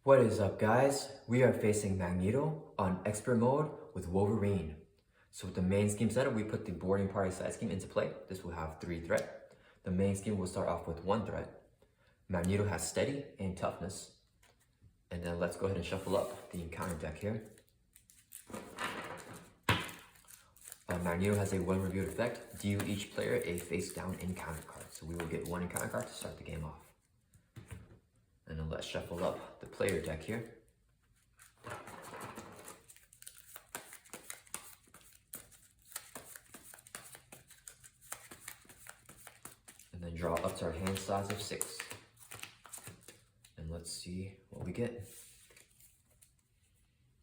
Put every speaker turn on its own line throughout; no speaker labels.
What is up, guys? We are facing Magneto on expert mode with Wolverine. So with the main scheme setup, we put the boarding party side scheme into play. This will have 3 threat. The main scheme will start off with 1 threat. Magneto has steady and toughness. And then let's go ahead and shuffle up the encounter deck here. Magneto has a 1 reviewed effect. Deal each player a face down encounter card. So we will get 1 encounter card to start the game off. And then let's shuffle up the player deck here. And then draw up to our hand size of 6. And let's see what we get.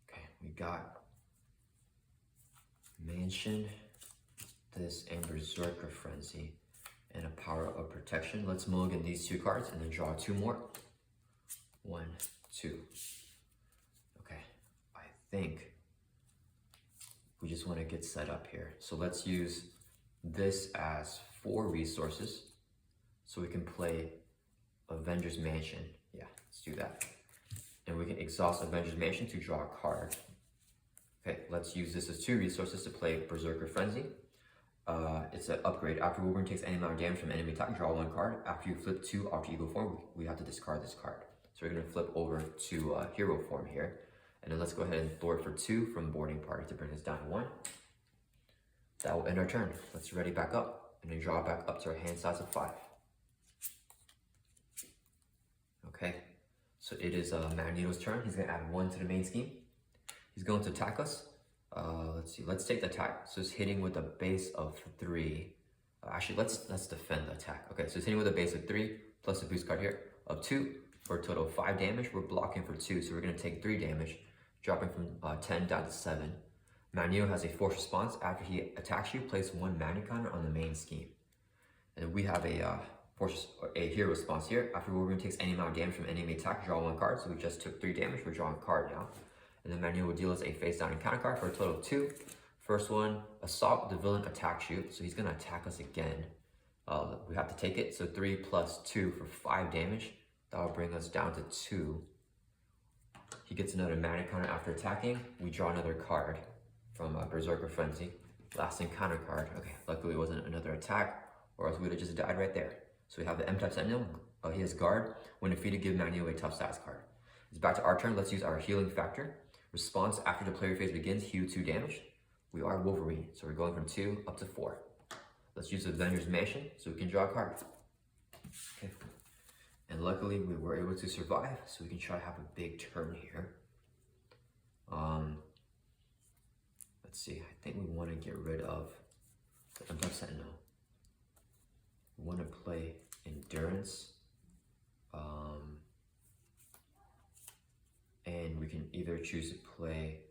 Okay, we got Mansion, this, and Berserker Frenzy, and a Power of Protection. Let's mulligan these 2 cards and then draw 2 more. 1, 2. Okay, I think we just want to get set up here. So let's use this as 4 resources so we can play Avengers Mansion. Yeah, let's do that. And we can exhaust Avengers Mansion to draw a card. Okay, let's use this as 2 resources to play Berserker Frenzy. It's an upgrade. After Wolverine takes any amount of damage from enemy attack, draw 1 card. After you flip to alter ego form, we have to discard this card. So we're going to flip over to hero form here. And then let's go ahead and thwart for 2 from boarding party to bring us down to 1. That will end our turn. Let's ready back up and then draw back up to our hand size of 5. Okay, so it is Magneto's turn. He's going to add 1 to the main scheme. He's going to attack us. Let's see. Let's take the attack. So it's hitting with a base of 3. Actually, let's defend the attack. Okay, so it's hitting with a base of 3 plus a boost card here of 2 for a total of 5 damage. We're blocking for 2, so we're going to take 3 damage, dropping from 10 down to 7. Magneto has a force response. After he attacks you, place 1 magnet counter on the main scheme. And we have a hero response here. After Wolverine takes any amount of damage from enemy attack, draw 1 card. So we just took 3 damage. We're drawing a card now. And then Magneto will deal us a face down encounter card for a total of 2. First one, assault. The villain attacks you, so he's going to attack us again. We have to take it. So 3 plus 2 for 5 damage. That will bring us down to 2. He gets another magnet counter after attacking. We draw another card from Berserker Frenzy. Last encounter card. Okay, luckily it wasn't another attack, or else we would have just died right there. So we have the M-type Sentinel. He has guard. When defeated, give Magneto a tough status card. It's back to our turn. Let's use our healing factor. Response after the player phase begins, heal 2 damage. We are Wolverine, so we're going from 2 up to 4. Let's use Avengers Mansion so we can draw a card. Okay. And luckily we were able to survive, so we can try to have a big turn here. Let's see, I think we want to get rid of the M-type Sentinel. We want to play Endurance. And we can either choose to play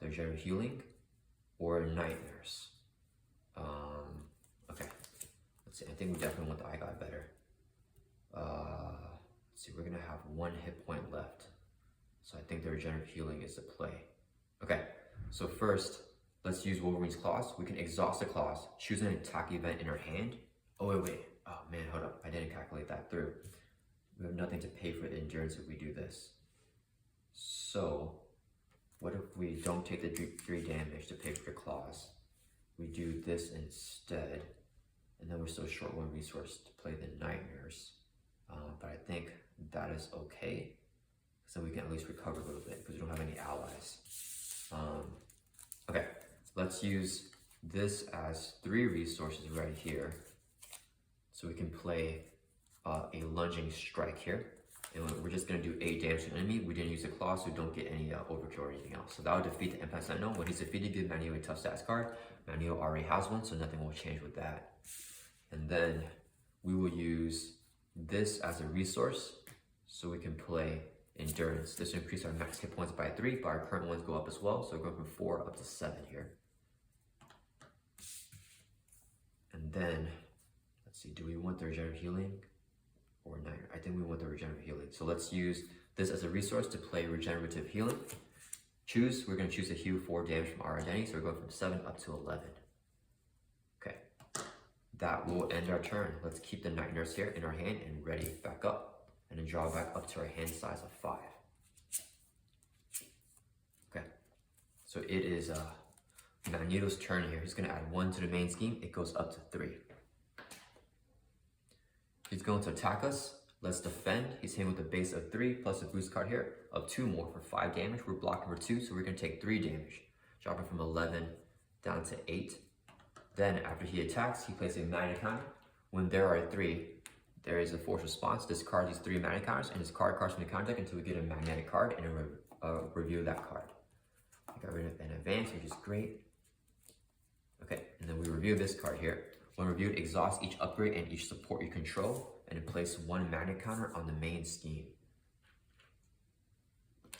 the General Healing or Nightmares. Okay, let's see. I think we definitely want the I Got Better. Let's see, we're gonna have 1 hit point left, so I think the Regenerative Healing is the play. Okay, so first, let's use Wolverine's Claws. We can exhaust the claws, choose an attack event in our hand. Oh wait. Oh man, hold up. I didn't calculate that through. We have nothing to pay for the endurance if we do this. So, what if we don't take the 3 damage to pay for the claws? We do this instead, and then we're still short 1 resource to play the Nightmares. But I think that is okay, so we can at least recover a little bit because we don't have any allies. Okay, let's use this as 3 resources right here, so we can play a lunging strike here. And we're just going to do 8 damage to the enemy. We didn't use the claw, so we don't get any overkill or anything else. So that will defeat the M-type Sentinel. When he's defeated, give Magneto a tough stats card. Magneto already has 1, so nothing will change with that. And then we will use this as a resource, so we can play Endurance. This will increase our max hit points by 3, but our current ones go up as well. So we're going from 4 up to 7 here. And then, let's see, do we want the Regenerative Healing? Or 9. I think we want the Regenerative Healing. So let's use this as a resource to play Regenerative Healing. Choose. We're going to choose to heal 4 damage from our identity. So we're going from 7 up to 11. Okay. That will end our turn. Let's keep the Night Nurse here in our hand and ready back up. And then draw back up to our hand size of 5. So it is Magneto's turn here. He's gonna add 1 to the main scheme. It goes up to 3. He's going to attack us. Let's defend. He's hitting with a base of 3 plus a boost card here of 2 more for 5 damage. We're blocking for 2, so we're gonna take 3 damage. Dropping from 11 down to 8. Then after he attacks, he plays a mana counter. When there are 3, there is a force response. Discard these 3 mana counters and discard cards from the counter deck until we get a magnetic card and review that card. I got rid of an advance, which is great. Okay, and then we review this card here. When reviewed, exhaust each upgrade and each support you control, and then place 1 magnet counter on the main scheme.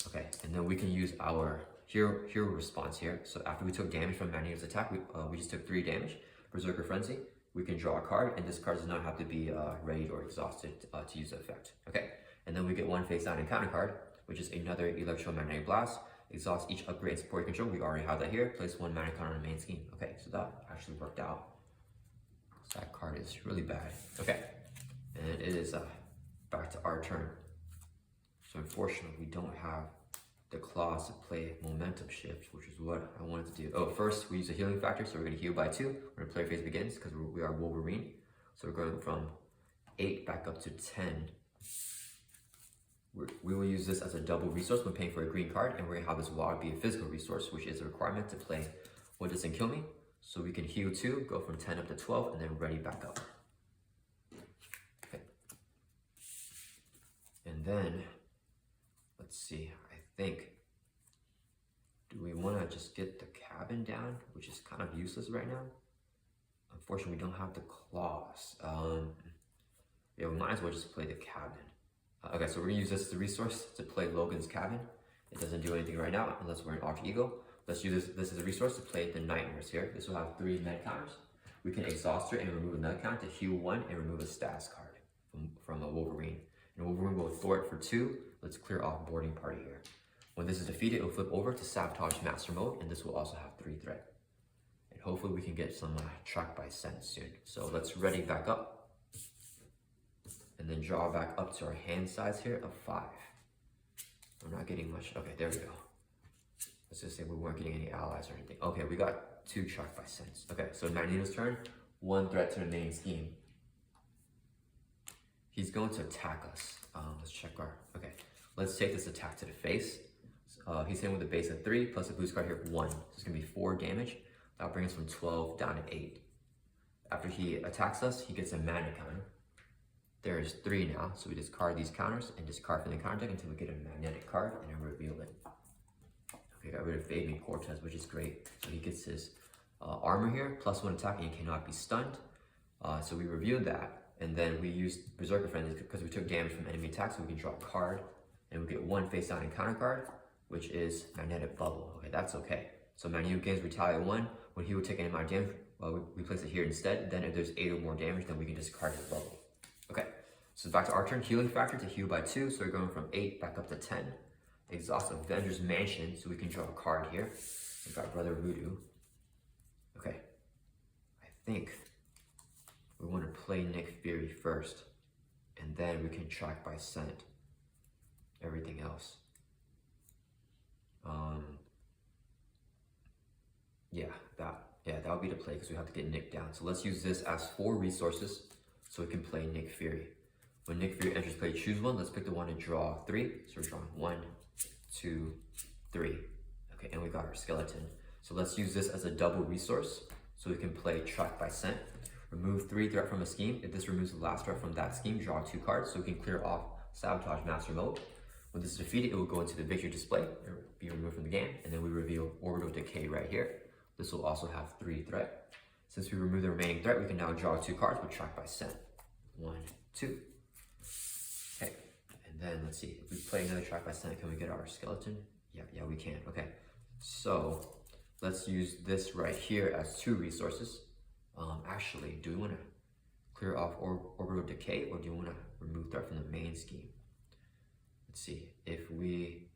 Okay, and then we can use our hero response here. So after we took damage from Magneto's attack, we just took 3 damage. Berserker Frenzy, we can draw a card, and this card does not have to be readied or exhausted to use the effect. Okay, and then we get 1 face down encounter card, which is another electromagnetic blast. Exhaust each upgrade and support you control. We already have that here. Place 1 mana counter on the main scheme. Okay, so that actually worked out. So that card is really bad. Okay, and it is back to our turn. So unfortunately, we don't have the claws to play momentum shift, which is what I wanted to do. Oh, first we use a healing factor, so we're going to heal by 2 when the player phase begins because we are Wolverine. So we're going from 8 back up to 10. We will use this as a double resource when paying for a green card, and we're going to have this water be a physical resource, which is a requirement to play What Doesn't Kill Me. So we can heal 2, go from 10 up to 12, and then ready back up. Okay. And then, let's see, I think, do we want to just get the cabin down, which is kind of useless right now? Unfortunately, we don't have the claws. Yeah, we might as well just play the cabin. Okay, so we're gonna use this as a resource to play Logan's cabin. It doesn't do anything right now unless we're an alter ego. Let's use this as a resource to play the nightmares here. This will have 3 net counters. We can exhaust it and remove a net counter to heal 1 and remove a status card from a Wolverine. And Wolverine will thwart for 2. Let's clear off boarding party here. When this is defeated, it will flip over to sabotage master mode, and this will also have 3 threat. And hopefully we can get some track by sense soon. So let's ready back up. And then draw back up to our hand size here of 5. We're not getting much. Okay, there we go. Let's just say we weren't getting any allies or anything. Okay, we got 2 track by sense. Okay, so Magneto's turn, 1 threat to the main scheme. He's going to attack us. Let's check our, okay. Let's take this attack to the face. He's hitting with a base of 3 plus a boost card here of 1. So it's gonna be 4 damage. That'll bring us from 12 down to 8. After he attacks us, he gets a mana counter. There's 3 now, so we discard these counters and discard from the counter deck until we get a magnetic card and then reveal it. Okay, got rid of Fabian Cortez, which is great. So he gets his armor here, +1 attack, and he cannot be stunned. So we reviewed that, and then we used Berserker Frenzy because we took damage from enemy attacks, so we can draw a card, and we get 1 face down encounter card, which is Magnetic Bubble. Okay, that's okay. So Magneto gains Retaliate 1. When he would take any amount of damage, we place it here instead. Then if there's 8 or more damage, then we can discard his bubble. Okay, so back to our turn. Healing factor to heal by 2, so we're going from 8 back up to 10. Exhaust Avengers Mansion, so we can draw a card here. We've got Brother Voodoo. Okay, I think we want to play Nick Fury first, and then we can track by scent everything else. That would be the play because we have to get Nick down. So let's use this as 4 resources so we can play Nick Fury. When Nick Fury enters play, choose 1. Let's pick the one to draw 3. So we're drawing 1, 2, 3. Okay, and we got our skeleton. So let's use this as a double resource so we can play track by scent. Remove 3 threat from a scheme. If this removes the last threat from that scheme, draw 2 cards so we can clear off sabotage master mode. When this is defeated, it will go into the victory display or be removed from the game, and then we reveal Orbital Decay right here. This will also have 3 threat. Since we remove the remaining threat, we can now draw 2 cards with track by scent. 1, 2. Okay, and then let's see, if we play another track by scent, can we get our skeleton? Yeah, we can. Okay, so let's use this right here as 2 resources. Actually, do we want to clear off Orbital Decay, or do you want to remove threat from the main scheme? Let's see, if we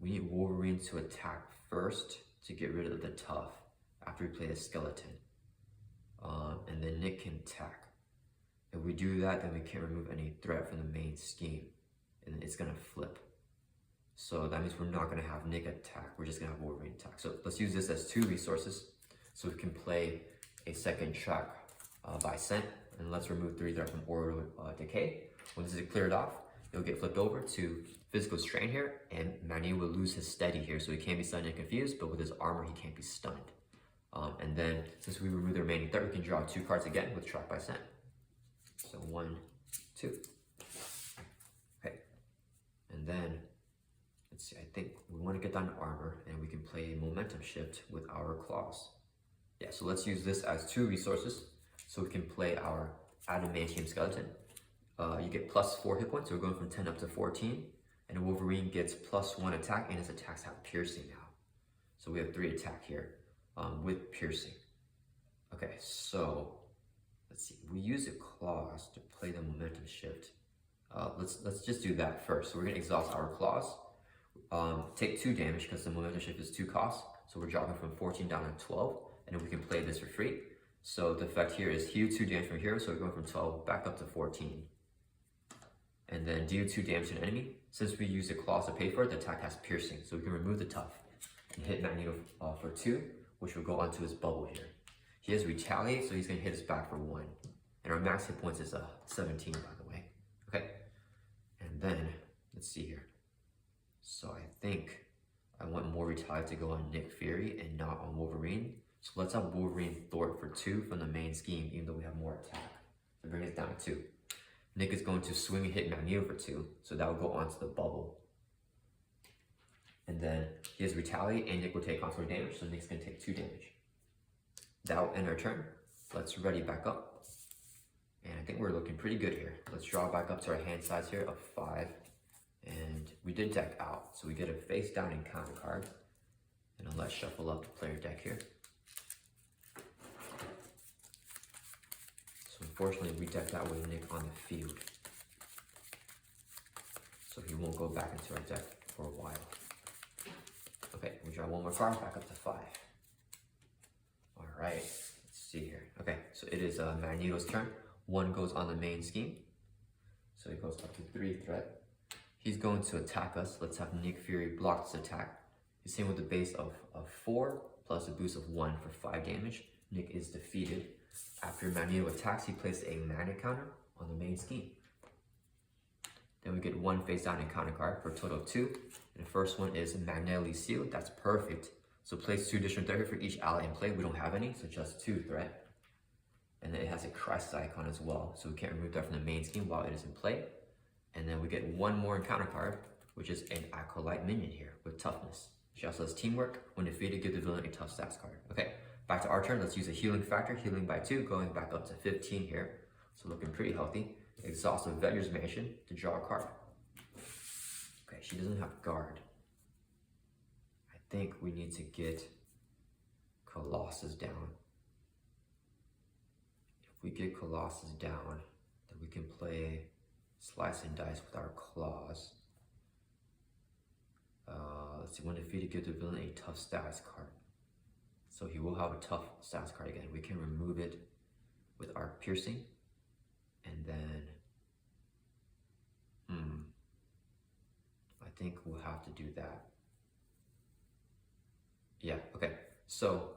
need Wolverine to attack first to get rid of the tough after we play a skeleton. And then Nick can attack. If we do that, then we can't remove any threat from the main scheme. And it's gonna flip. So that means we're not gonna have Nick attack, we're just gonna have Wolverine attack. So let's use this as 2 resources so we can play a second track by scent. And let's remove 3 threat from orbital decay. When this is cleared off, it'll get flipped over to physical strain here, and Magneto will lose his steady here, so he can't be stunned and confused, but with his armor, he can't be stunned. And then, since we remove the remaining threat, we can draw 2 cards again with track by scent. So 1, 2. Okay. And then, let's see, I think we want to get down to armor, and we can play a momentum shift with our claws. Yeah, so let's use this as 2 resources, so we can play our adamantium skeleton. You get plus 4 hit points, so we're going from 10 up to 14. And Wolverine gets plus 1 attack, and his attacks have piercing now. So we have 3 attack here with piercing. Okay, so let's see. We use the claws to play the momentum shift. Let's just do that first. So we're gonna exhaust our claws. Take 2 damage because the momentum shift is 2 costs. So we're dropping from 14 down to 12, and then we can play this for free. So the effect here is heal 2 damage from here, so we're going from 12 back up to 14. And then deal 2 damage to an enemy. Since we use the claws to pay for it, the attack has piercing, so we can remove the tough and hit Magneto for 2, which will go onto his bubble here. He has retaliate, so he's gonna hit us back for 1. And our max hit points is 17, by the way. Okay, and then let's see here. So I think I want more retaliate to go on Nick Fury and not on Wolverine. So let's have Wolverine thwart for 2 from the main scheme, even though we have more attack. So bring it down to 2. Nick is going to swing and hit Magneto for 2, so that will go onto the bubble. And then he has retaliate, and Nick will take constant damage, so Nick's gonna take 2 damage. That will end our turn. Let's ready back up. And I think we're looking pretty good here. Let's draw back up to our hand size here of 5. And we did deck out, so we get a face down encounter card. And let's shuffle up the player deck here. So unfortunately, we decked out with Nick on the field. So he won't go back into our deck for a while. Okay, we draw 1 more card, back up to 5. All right, let's see here. Okay, so it is Magneto's turn. 1 goes on the main scheme. So he goes up to 3 threat. He's going to attack us. Let's have Nick Fury block this attack. He's hitting with a base of 4 plus a boost of 1 for 5 damage. Nick is defeated. After Magneto attacks, he places a magnet counter on the main scheme. Then we get 1 face down encounter card for a total of 2. And the first one is magnetically sealed. That's perfect. So place 2 additional threat for each ally in play. We don't have any, so just 2 threat. And then it has a crisis icon as well, so we can't remove that from the main scheme while it is in play. And then we get 1 more encounter card, which is an acolyte minion here with toughness. She also has teamwork. When defeated, give the villain a tough stats card. Okay, back to our turn. Let's use a healing factor, healing by 2, going back up to 15 here. So looking pretty healthy. Exhaust Avengers Mansion to draw a card. Okay, she doesn't have guard. I think we need to get Colossus down. If we get Colossus down, then we can play Slice and Dice with our claws. Let's see, when defeated, give the villain a tough status card. So he will have a tough status card again. We can remove it with our piercing. And then, I think we'll have to do that. Yeah, okay. So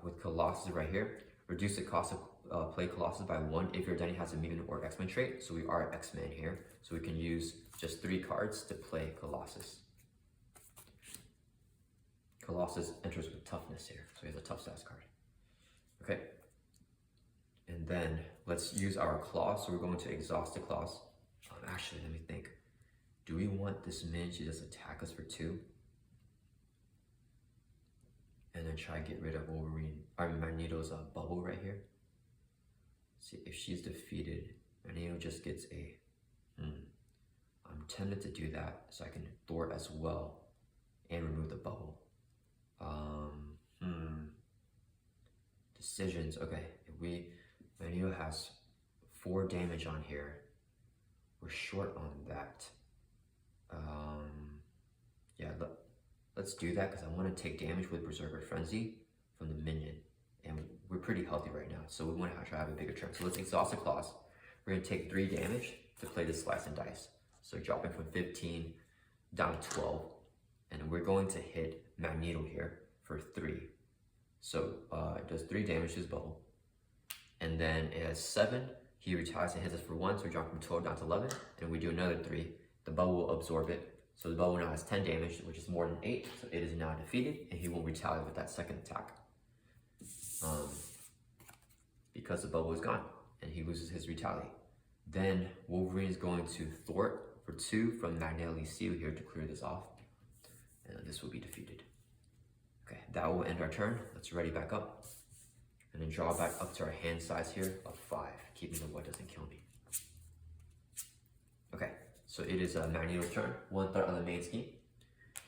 with Colossus right here, reduce the cost of play Colossus by 1 if your identity has a mutant or X-Men trait. So we are X-Men here. So we can use just 3 cards to play Colossus. Colossus enters with toughness here. So he has a tough stats card. Okay. And then let's use our claws. So we're going to exhaust the claws. Actually, let me think. Do we want this minion to just attack us for 2? And then try to get rid of Magneto's bubble right here. See, if she's defeated, Magneto just gets a... I'm tempted to do that so I can thwart as well and remove the bubble. Decisions. Okay, if Magneto has 4 damage on here. We're short on that. Yeah, let's do that because I want to take damage with Berserker Frenzy from the minion. And we're pretty healthy right now, so we want to try to have a bigger turn. So let's exhaust the claws. We're going to take 3 damage to play the Slice and Dice. So dropping from 15 down to 12. And we're going to hit Magneto here for 3. So it does 3 damage to his bubble. And then it has 7. He retires and hits us for 1, so we drop from 12 down to 11. And we do another 3. The bubble will absorb it. So the bubble now has 10 damage, which is more than 8. So it is now defeated, and he won't retaliate with that second attack. Because the bubble is gone, and he loses his retaliate. Then Wolverine is going to thwart for 2 from Magnetic Seal here to clear this off. And this will be defeated. Okay, that will end our turn. Let's ready back up. And then draw back up to our hand size here of 5, keeping the what doesn't kill me. Okay, so it is Magneto's turn, 1/3 of the main scheme.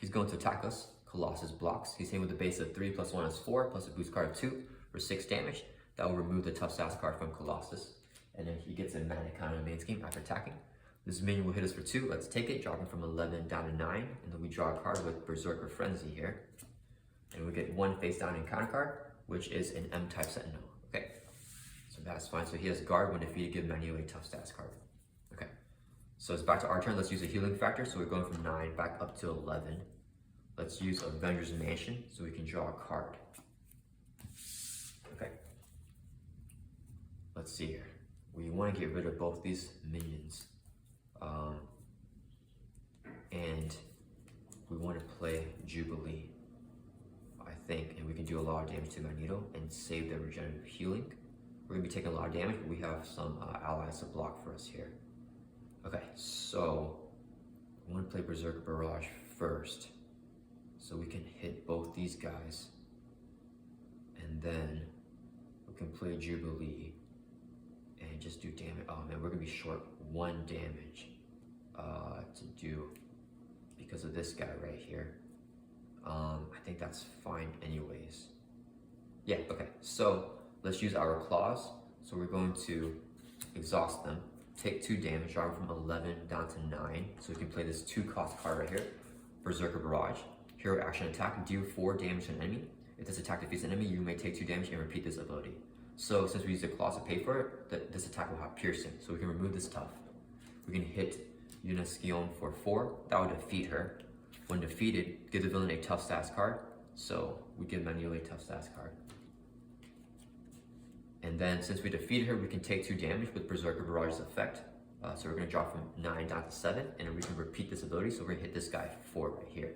He's going to attack us. Colossus blocks. He's hitting with a base of 3 plus 1 is 4, plus a boost card of 2 for 6 damage. That will remove the tough stats card from Colossus. And then he gets a mana counter in the main scheme after attacking. This minion will hit us for 2. Let's take it, dropping from 11 down to 9. And then we draw a card with Berserker Frenzy here. And we get 1 face down encounter card, which is an M-type Sentinel. Okay, so that's fine. So he has guard when defeated, give Magneto a tough stats card. Okay, so it's back to our turn. Let's use a healing factor. So we're going from 9 back up to 11. Let's use Avengers Mansion so we can draw a card. Okay, let's see here. We want to get rid of both these minions. And we want to play Jubilee, I think, and we can do a lot of damage to Magneto and save the regenerative healing. We're going to be taking a lot of damage, but we have some allies to block for us here. Okay, so I want to play Berserker Barrage first, so we can hit both these guys, and then we can play Jubilee and just do damage. Oh man, we're going to be short 1 damage to do because of this guy right here. I think that's fine anyways. Yeah, okay, so let's use our claws. So we're going to exhaust them, take 2 damage, drop from 11 down to 9. So we can play this 2-cost card right here, Berserker Barrage. Hero action attack, deal 4 damage to an enemy. If this attack defeats an enemy, you may take 2 damage and repeat this ability. So since we use the claws to pay for it, this attack will have piercing. So we can remove this tough. We can hit Yunaskion for 4, that would defeat her. When defeated, give the villain a tough stats card. So we give Magneto a tough stats card. And then since we defeated her, we can take 2 damage with Berserker Barrage's effect. So we're going to drop from 9 down to 7, and then we can repeat this ability. So we're going to hit this guy for 4 right here.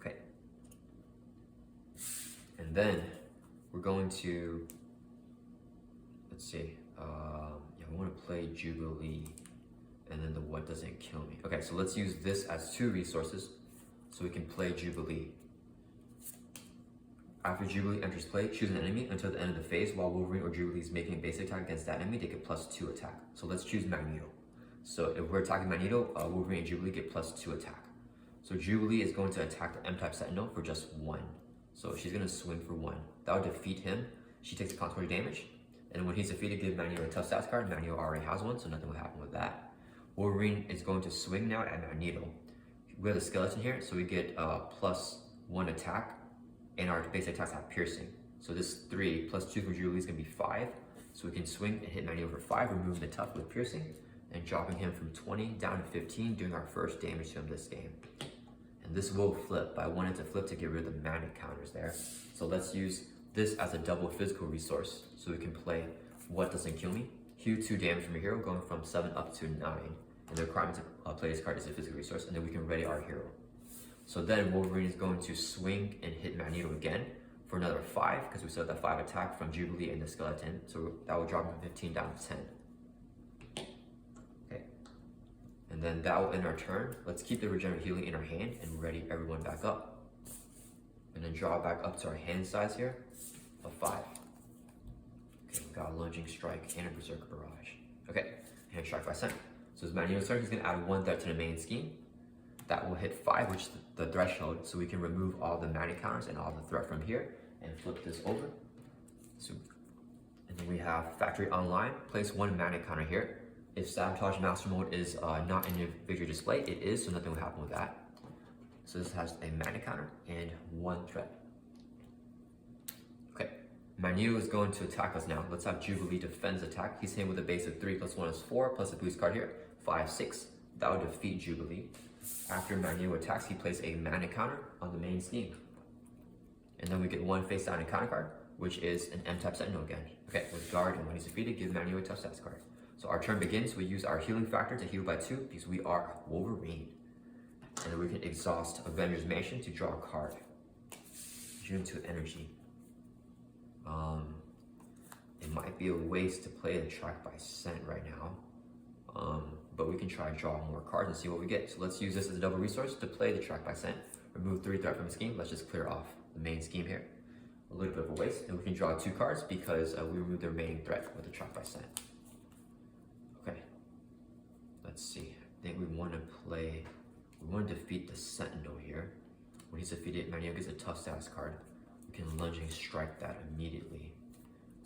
Okay. And then we're going to, let's see, we want to play Jubilee. And then the what doesn't kill me. Okay, so let's use this as 2 resources so we can play Jubilee. After Jubilee enters play, choose an enemy until the end of the phase. While Wolverine or Jubilee is making a basic attack against that enemy, they get +2 attack. So let's choose Magneto. So if we're attacking Magneto, Wolverine and Jubilee get +2 attack. So Jubilee is going to attack the M-type Sentinel for just 1. So she's going to swing for 1. That will defeat him. She takes a consequential damage. And when he's defeated, give Magneto a tough stats card. Magneto already has one, so nothing will happen with that. Wolverine is going to swing now at Magneto. We have a skeleton here, so we get +1 attack, and our base attacks have piercing. So this 3 +2 from Jubilee is going to be 5. So we can swing and hit Magneto for 5, removing the tough with piercing, and dropping him from 20 down to 15, doing our first damage to him this game. And this will flip, but I wanted to flip to get rid of the magnet counters there. So let's use this as a double physical resource, so we can play What Doesn't Kill Me. Heal 2 damage from your hero, going from 7 up to 9. And the requirement to play this card is a physical resource, and then we can ready our hero. So then Wolverine is going to swing and hit Magneto again for another 5, because we still have that 5 attack from Jubilee and the skeleton. So that will drop him from 15 down to 10. Okay. And then that will end our turn. Let's keep the regenerative healing in our hand and ready everyone back up. And then draw back up to our hand size here of 5. Okay, we got a lunging strike and a berserker barrage. Okay, hand strike by center. So it's Magneto's turn. He's going to add 1 threat to the main scheme. That will hit 5, which is the threshold, so we can remove all the magnet counters and all the threat from here and flip this over. So, and then we have Factory Online. Place 1 magnet counter here. If Sabotage Master Mode is not in your victory display, it is, so nothing will happen with that. So this has a magnet counter and 1 threat. Okay, Magneto is going to attack us now. Let's have Jubilee defends attack. He's hitting with a base of 3 plus 1 is 4, plus a boost card here, 5, 6. That would defeat Jubilee. After Magneto attacks, he plays a mana counter on the main scheme. And then we get one face down encounter card, which is an M-type Sentinel again. Okay, with guard, and when he's defeated, give Magneto a tough stats card. So our turn begins, we use our healing factor to heal by 2 because we are Wolverine. And then we can exhaust Avengers Mansion to draw a card. June 2 energy. It might be a waste to play the track by scent right now. But we can try to draw more cards and see what we get. So let's use this as a double resource to play the track by scent. Remove 3 threat from the scheme. Let's just clear off the main scheme here. A little bit of a waste. And we can draw 2 cards because we removed the remaining threat with the track by scent. Okay. Let's see. I think we want to defeat the Sentinel here. When he's defeated, Magneto gets a tough status card. We can lunging strike that immediately.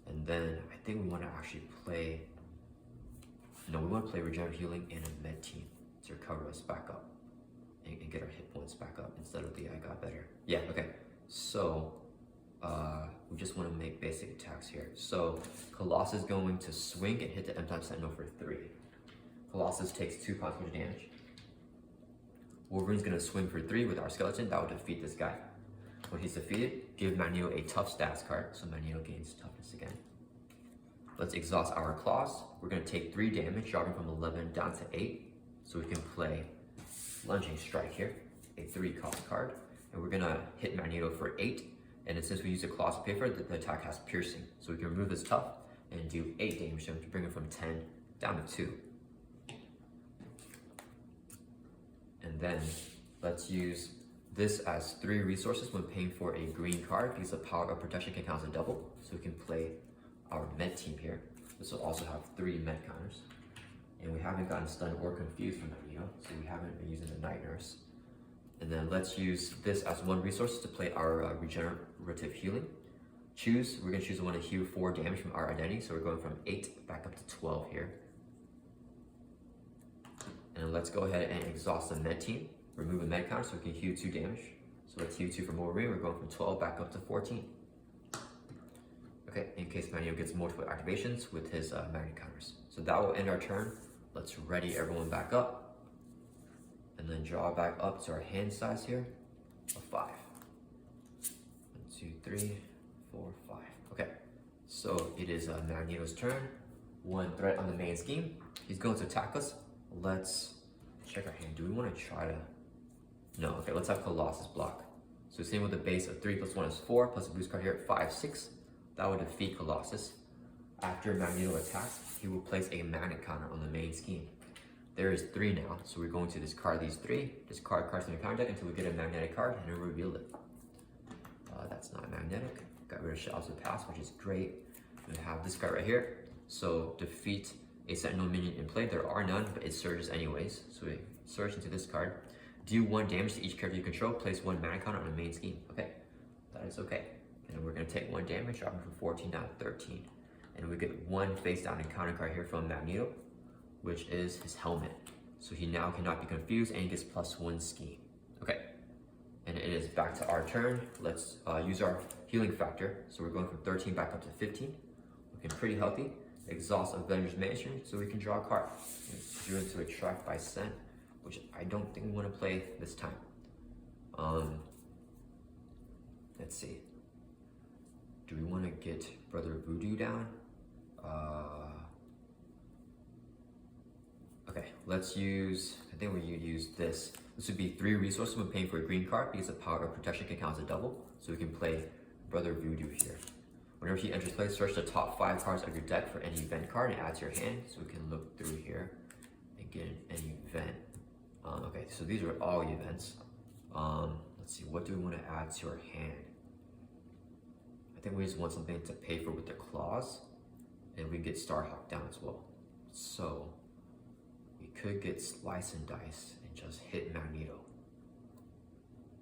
And then I think we want to actually play, we want to play Regenerate Healing and a Med Team to recover us back up and get our hit points back up instead of the I got better. Yeah, okay. So we just want to make basic attacks here. So Colossus is going to swing and hit the M-type Sentinel for 3. Colossus takes 2 consequential damage. Wolverine's going to swing for 3 with our skeleton. That will defeat this guy. When he's defeated, give Magneto a tough stats card, so Magneto gains toughness again. Let's exhaust our claws. We're going to take 3 damage, dropping from 11 down to 8. So we can play Lunging Strike here, a 3-cost card. And we're going to hit Magneto for 8. And then since we use the claws to pay for it, the attack has piercing. So we can remove this tough and do 8 damage to him to bring it from 10 down to 2. And then let's use this as 3 resources when paying for a green card because the power of protection can count as a double. So we can play our Med Team here. This will also have 3 Med counters. And we haven't gotten stunned or confused from Magneto, so we haven't been using the Night Nurse. And then let's use this as 1 resource to play our regenerative healing. We're going to choose the one to heal 4 damage from our identity, so we're going from 8 back up to 12 here. And let's go ahead and exhaust the Med Team. Remove a Med counter so we can heal 2 damage. So let's heal 2 from Wolverine. We're going from 12 back up to 14. Okay, in case Magneto gets multiple activations with his magnet counters. So that will end our turn. Let's ready everyone back up. And then draw back up to our hand size here of 5. 1, 2, 3, 4, 5. Okay, so it is Magneto's turn. 1 threat on the main scheme. He's going to attack us. Let's check our hand. Do we want to try to... No, okay, let's have Colossus block. So same with the base of 3 plus 1 is 4, plus a boost card here at 5, 6. That would defeat Colossus. After Magneto attacks, he will place a magnet counter on the main scheme. There is 3 now, so we're going to discard these 3. Discard cards from your counter deck until we get a magnetic card and then reveal it. That's not magnetic. Got rid of Shadows of the Past, which is great. We have this guy right here. So defeat a Sentinel minion in play. There are none, but it surges anyways. So we surge into this card. Do 1 damage to each character you control. Place 1 mana counter on the main scheme. Okay, that is okay. And then we're going to take 1 damage, dropping from 14 down to 13. And we get 1 face down encounter card here from Magneto, which is his helmet. So he now cannot be confused and he gets +1 scheme. Okay, and it is back to our turn. Let's use our healing factor. So we're going from 13 back up to 15. Looking pretty healthy. Exhaust Avengers Mansion so we can draw a card. Drew into a track by scent, which I don't think we want to play this time. Let's see. Do we want to get Brother Voodoo down? Okay, let's use, I think we use this. This would be 3 resources when paying for a green card because the power of protection can count as a double. So we can play Brother Voodoo here. Whenever he enters play, search the top 5 cards of your deck for any event card and add to your hand. So we can look through here and get an event. Okay, so these are all events. Let's see, what do we want to add to our hand? I think we just want something to pay for with the claws, and we get Starhawk down as well. So we could get Slice and Dice and just hit Magneto.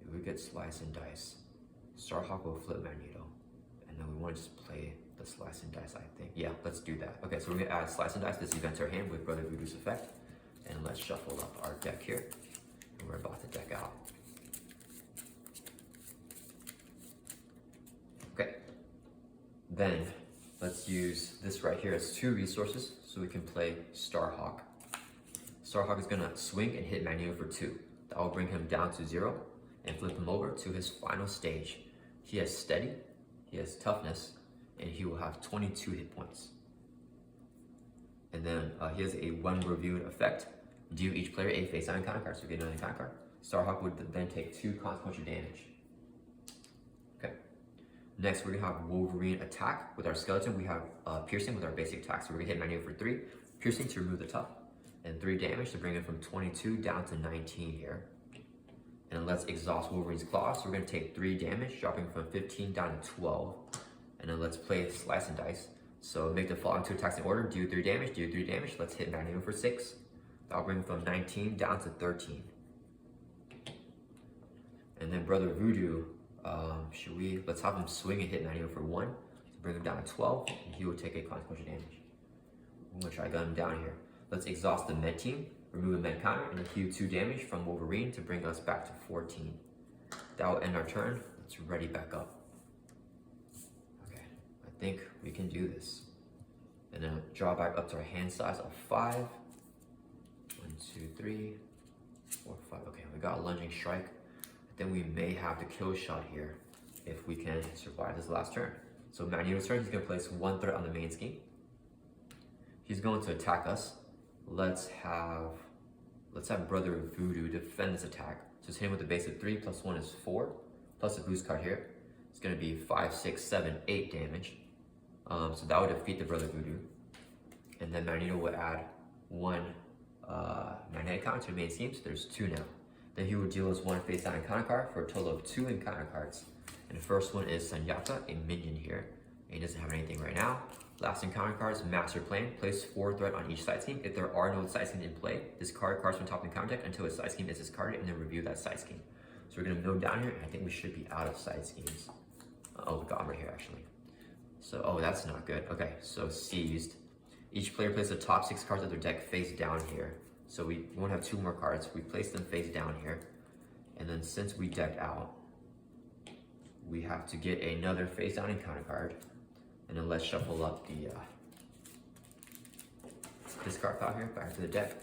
If we get Slice and Dice, Starhawk will flip Magneto, and then we want to just play the Slice and Dice, I think. Yeah, let's do that. Okay, so we're gonna add Slice and Dice, this event to our hand with Brother Voodoo's effect, and let's shuffle up our deck here, and we're about to deck out. Okay, then let's use this right here as 2 resources so we can play Starhawk. Starhawk is gonna swing and hit Magneto for 2. That will bring him down to 0 and flip him over to his final stage. He has steady, he has toughness, and he will have 22 hit points. And then he has a one reviewed effect. Deal each player a face down encounter card, so we get another encounter card. Starhawk would then take 2 consequential damage. Okay. Next, we're gonna have Wolverine attack. With our skeleton, we have piercing with our basic attack. So we're gonna hit Magneto for 3, piercing to remove the tough, and 3 damage to bring it from 22 down to 19 here. And let's exhaust Wolverine's claw. So we're gonna take 3 damage, dropping from 15 down to 12. And then let's play slice and dice. So make the following 2 attacks in order. Do 3 damage, do 3 damage. Let's hit Magneto for 6. That'll bring from 19 down to 13. And then Brother Voodoo, let's have him swing and hit Magneto for 1 to bring him down to 12, and he will take a consequential damage. I'm gonna try gun him down here. Let's exhaust the med team, remove a med counter, and heal 2 damage from Wolverine to bring us back to 14. That will end our turn. Let's ready back up. Okay, I think we can do this. And then draw back up to our hand size of 5. 1, 2, 3, 4, 5. Okay, we got a lunging strike. Then we may have the kill shot here if we can survive this last turn. So Magneto's turn, he's gonna place 1 threat on the main scheme. He's going to attack us. Let's have Brother Voodoo defend this attack. So it's hitting with a base of 3, plus 1 is 4, plus a boost card here. It's gonna be 5, 6, 7, 8 damage. So that would defeat the Brother Voodoo. And then Magneto will add 1 magnetic counter to the main scheme, so there's 2 now. Then he will deal us 1 face down encounter card for a total of 2 encounter cards. And the first one is Sanyaka, a minion here. And he doesn't have anything right now. Last encounter card is Master Plan. Place 4 threat on each side scheme. If there are no side schemes in play, discard cards from top of the encounter deck until a side scheme is discarded, and then review that side scheme. So we're gonna go down here, and I think we should be out of side schemes. Oh, we got them right here actually. So, oh, that's not good. Okay, so seized. Each player places the top 6 cards of their deck face down here. So we won't have 2 more cards. We place them face down here. And then since we decked out, we have to get another face down encounter card. And then let's shuffle up the discard pile here back to the deck.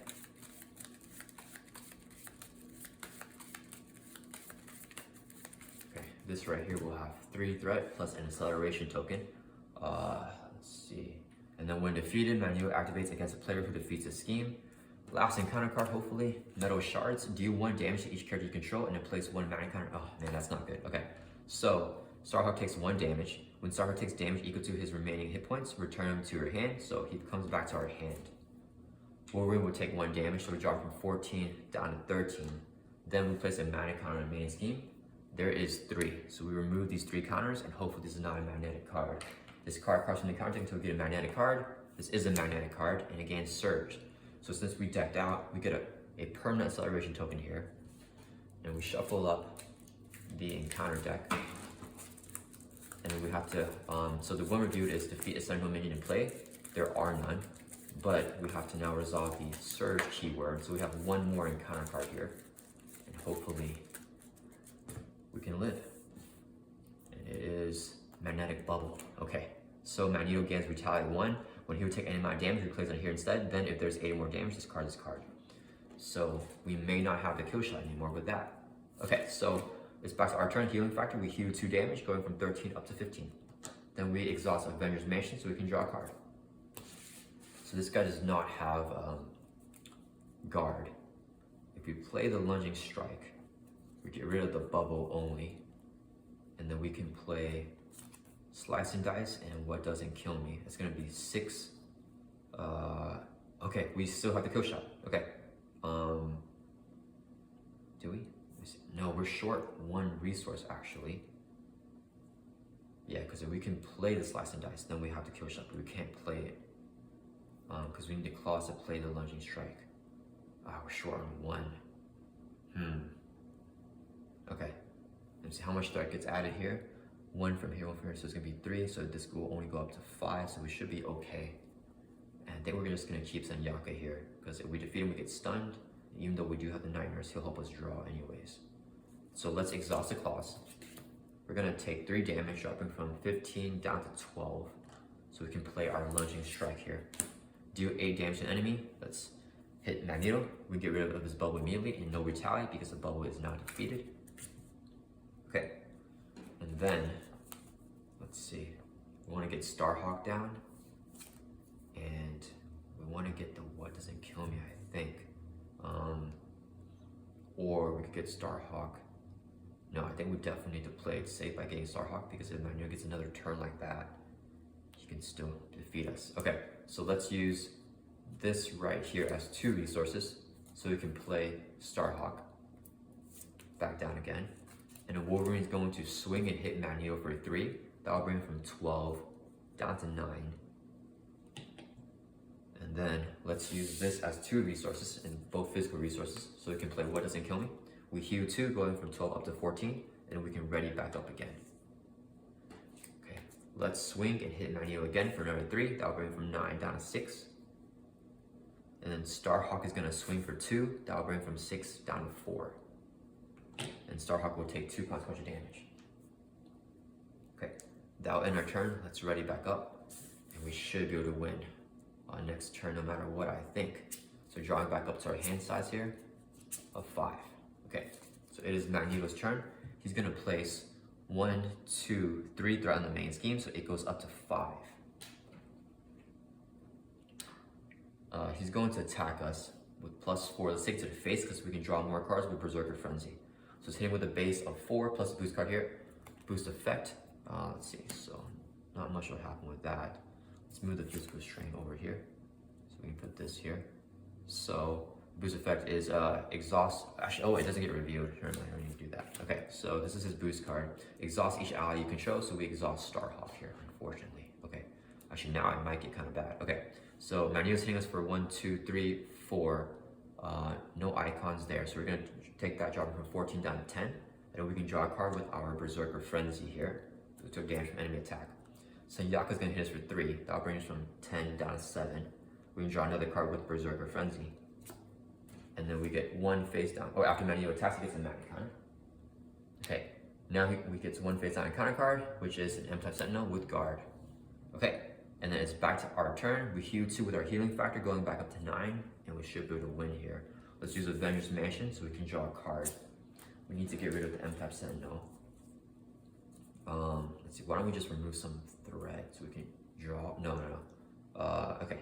Okay, this right here will have 3 threat plus an acceleration token. Let's see. And then when defeated, Magneto activates against a player who defeats a scheme. Last encounter card, hopefully, Metal Shards. Deal 1 damage to each character you control and then place 1 mana counter. Oh man, that's not good. Okay, so Starhawk takes 1 damage. When Starhawk takes damage equal to his remaining hit points, return him to your hand, so he comes back to our hand. Wolverine will take 1 damage, so we drop from 14 down to 13. Then we place a mana counter on the main scheme. There is 3, so we remove these 3 counters, and hopefully this is not a magnetic card. This card cards from the counter until we get a magnetic card. This is a magnetic card, and again, surged. So since we decked out, we get a permanent acceleration token here. And we shuffle up the encounter deck. And then we have to, so the one reviewed is defeat a central minion in play. There are none, but we have to now resolve the surge keyword. So we have 1 more encounter card here. And hopefully we can live. And it is Magnetic Bubble. Okay, so Magneto gains Retaliate 1. When he would take any amount of damage, we place on here instead. Then if there's 8 more damage, discard this card. So we may not have the kill shot anymore with that. Okay, so it's back to our turn. Healing factor, we heal 2 damage, going from 13 up to 15. Then we exhaust Avengers Mansion so we can draw a card. So this guy does not have guard. If we play the lunging strike, we get rid of the bubble only. And then we can play slice and dice, and what doesn't kill me. It's gonna be 6. Okay, we still have the kill shot. Okay. Do we? No, we're short 1 resource actually. Yeah, because if we can play the slice and dice, then we have the kill shot, but we can't play it. Because we need the claws to play the lunging strike. We're short on 1. Okay. Let's see how much threat gets added here. 1 from here, 1 from here, so it's gonna be 3, so this will only go up to 5, so we should be okay. And I think we're just gonna keep Sanyaka here, because if we defeat him, we get stunned. Even though we do have the Nightmares, he'll help us draw anyways. So let's exhaust the claws. We're gonna take 3 damage, dropping from 15 down to 12, so we can play our lunging strike here. Deal 8 damage to the enemy. Let's hit Magneto, we get rid of his bubble immediately and no retaliate because the bubble is now defeated. Okay, and then, let's see, we want to get Starhawk down, and we want to get the what doesn't kill me, I think. Or we could get Starhawk. No, I think we definitely need to play it safe by getting Starhawk, because if Magneto gets another turn like that, he can still defeat us. Okay, so let's use this right here as 2 resources, so we can play Starhawk back down again. And then Wolverine's going to swing and hit Magneto for 3. That'll bring him from 12 down to 9. And then let's use this as 2 resources, and both physical resources, so we can play What Doesn't Kill Me. We heal 2, going from 12 up to 14, and we can ready back up again. Okay, let's swing and hit Magneto again for another 3. That'll bring him from 9 down to 6. And then Starhawk is going to swing for 2. That'll bring him from 6 down to 4. And Starhawk will take 2 consequential damage. Okay, that'll end our turn. Let's ready back up, and we should be able to win next turn no matter what, I think. So drawing back up to our hand size here of 5. Okay, so it is Magneto's turn. He's going to place 1, 2, 3 throughout the main scheme, so it goes up to 5. He's going to attack us with +4. Let's take it to the face because we can draw more cards with Berserker Frenzy. So it's hitting with a base of 4 plus a boost card here. Boost effect. Let's see, so not much will happen with that. Let's move the physical strain over here. So we can put this here. So boost effect is exhaust. Actually, oh, it doesn't get reviewed. Sure, I don't need to do that. Okay, so this is his boost card. Exhaust each ally you control. So we exhaust Starhawk here, unfortunately. Okay, actually now it might get kind of bad. Okay, so Magneto's hitting us for 1, 2, 3, 4. No icons there, so we're gonna take that, drop it from 14 down to 10, and then we can draw a card with our Berserker Frenzy here. So took damage from enemy attack. So Yaka's gonna hit us for 3. That'll bring us from 10 down to 7. We can draw another card with Berserker Frenzy. And then we get 1 face down. Oh, after Magneto attacks, he gets a Magnet counter. Okay, now we get 1 face down encounter card, which is an M-type Sentinel with guard. Okay, and then it's back to our turn. We heal 2 with our healing factor, going back up to 9, and we should be able to win here. Let's use Avengers Mansion so we can draw a card. We need to get rid of the M-type Sentinel. Let's see, why don't we just remove some thread so we can draw? No. Okay.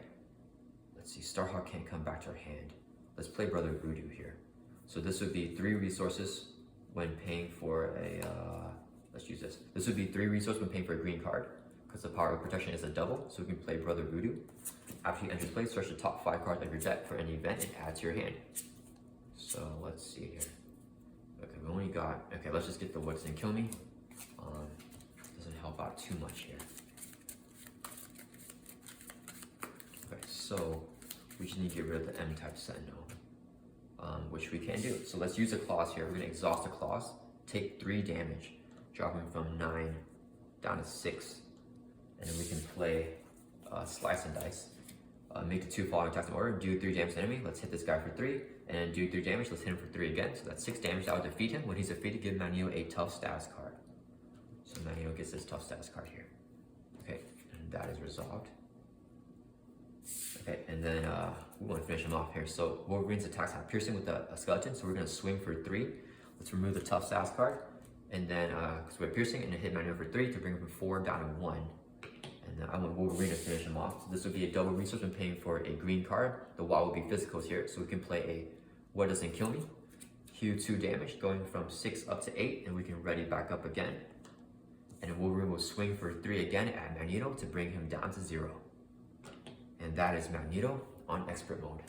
Let's see, Starhawk can't come back to our hand. Let's play Brother Voodoo here. So this would be 3 resources when paying for a, let's use this. This would be 3 resources when paying for a green card, because the power of protection is a double, so we can play Brother Voodoo. After you enter play, search the top 5 cards of your deck for any event and add to your hand. So let's see here. Okay, we only got, okay, let's just get the What Doesn't Kill Me. Doesn't help out too much here. Okay, so we just need to get rid of the M-type Sentinel, which we can do. So let's use a clause here. We're gonna exhaust a clause, take 3 damage, dropping from 9 down to 6, and then we can play Slice and Dice. Make the 2 following attacks in order, do 3 damage to the enemy. Let's hit this guy for 3, and then do 3 damage. Let's hit him for 3 again. So that's 6 damage. That will defeat him. When he's defeated, give Magneto a tough status card. So Magneto gets this tough status card here. Okay, and that is resolved. Okay, and then we want to finish him off here. So Wolverine's attacks have piercing with a skeleton, so we're going to swing for 3. Let's remove the tough status card, and then because we have piercing, and then hit Magneto for 3 to bring him from 4 down to 1. And I want Wolverine to finish him off. So this would be a double resource when paying for a green card. The wall will be physicals here, so we can play a What Doesn't Kill Me. Heal 2 damage, going from 6 up to 8, and we can ready back up again. And then Wolverine will swing for 3 again at Magneto to bring him down to 0. And that is Magneto on expert mode.